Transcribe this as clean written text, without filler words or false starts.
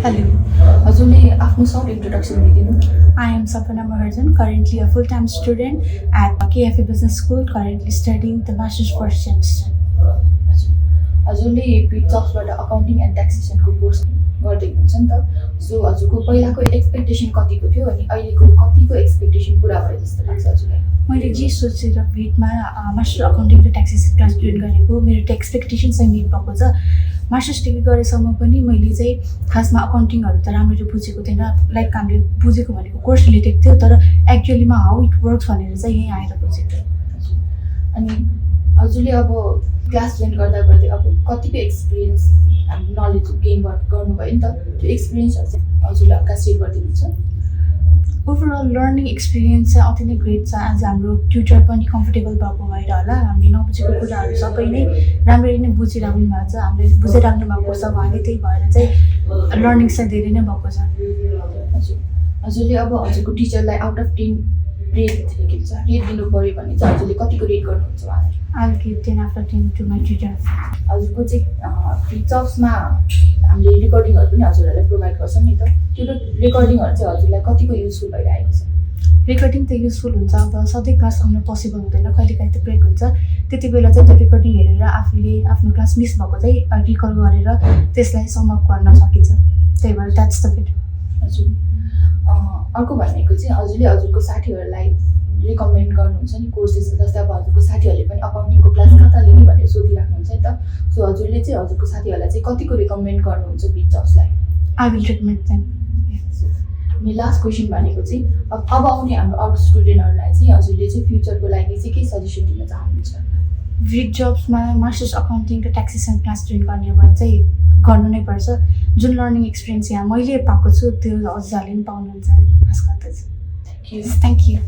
Hello, हजुरले आफ्नो short introduction दिदिनु। I am Sapna Maharjan, currently a full-time student at KFA Business School, currently studying the master's first semester. हजुरले Vritjobsबाट accounting and ट्याक्सेसनको course गर्दै हुनुहुन्छ नि त। सो हजुरको पहिलाको एक्सपेक्टेसन कतिको थियो अनि अहिलेको कतिको एक्सपेक्टेसन पुरा भयो जस्तो लाग्छ हजुरलाई? मैले जे सोचेर भिटमा मास्टर अकाउन्टिङ र ट्याक्सेसन क्लास जोइन गरेको मेरो त्यो एक्सपेक्टेसन चाहिँ मिट भएको छ। मास्टर्स डिग्री गरेसम्म पनि मैले चाहिँ खासमा अकाउन्टिङहरू त राम्ररी बुझेको थिएन, लाइक हामीले बुझेको भनेको कोर्स रिलेटेड थियो, तर एक्चुअलीमा हाउ इट वर्क्स भनेर चाहिँ यहीँ आएर बुझेको। अनि हजुरले अब क्लास जोइन गर्दा गर्दै अब कतिको एक्सपिरियन्स नलेज गेन गर्नुभयो नि त, त्यो एक्सपिरियन्सहरू चाहिँ हजुरले हल्का सेयर गरिदिनुहुन्छ? ओभरअल लर्निङ एक्सपिरियन्स चाहिँ अति नै ग्रेट छ। आज हाम्रो ट्युटर पनि कम्फर्टेबल भएको भएर होला, हामीले नबुझेको कुराहरू सबै नै राम्ररी नै बुझिराख्नु भएको छ, हामीले बुझिराख्नु भएको छ उहाँले, त्यही भएर चाहिँ लर्निङ चाहिँ धेरै नै भएको छ। हजुर, हजुरले अब हजुरको टिचरलाई आउट अफ 10 रेट दिनु पऱ्यो भने चाहिँ हजुरले कतिको रेट गर्नुहुन्छ उहाँलाई? I'll give 10 out of 10 to my tutor. हजुरको चाहिँ Vritjobsमा हामीले रेकर्डिङहरू पनि हजुरहरूलाई प्रोभाइड गर्छौँ नि त, त्यो रेकर्डिङहरू चाहिँ हजुरलाई कतिको युजफुल भइरहेको छ? रेकर्डिङ त युजफुल हुन्छ, अब सधैँ क्लास आउनु पोसिबल हुँदैन, कहिलेकाहीँ त ब्रेक हुन्छ, त्यति बेला चाहिँ त्यो रेकर्डिङ हेरेर आफूले आफ्नो क्लास मिस भएको चाहिँ रिकल गरेर त्यसलाई समअप गर्न सकिन्छ, त्यही भएर द्याट्स द बिट। हजुर, अर्को भनेको चाहिँ हजुरले हजुरको साथीहरूलाई रिकमेन्ड गर्नुहुन्छ नि कोर्सेस, जस्तै अब हजुरको साथीहरूले पनि अकाउन्टिङको क्लास कता लिने भनेर सोधिराख्नुहुन्छ नि त। सो हजुरले चाहिँ हजुरको साथीहरूलाई चाहिँ कतिको रिकमेन्ड गर्नुहुन्छ Vritjobsलाई? I will recommend them. अनि लास्ट क्वेसन भनेको चाहिँ अब आउने हाम्रो अरू स्टुडेन्टहरूलाई चाहिँ हजुरले चाहिँ फ्युचरको लागि चाहिँ के सजेसन दिन चाहनुहुन्छ? Vritjobsमा मास्टर्स अकाउन्टिङ र ट्याक्सेसन क्लास जोइन गर्ने हो भने चाहिँ गर्नु नै पर्छ। जुन लर्निङ एक्सपिरियन्स यहाँ मैले पाएको छु त्यो हजुरहरूले पनि पाउनुहुन्छ आशा गर्दछु। Thank you. Thank you.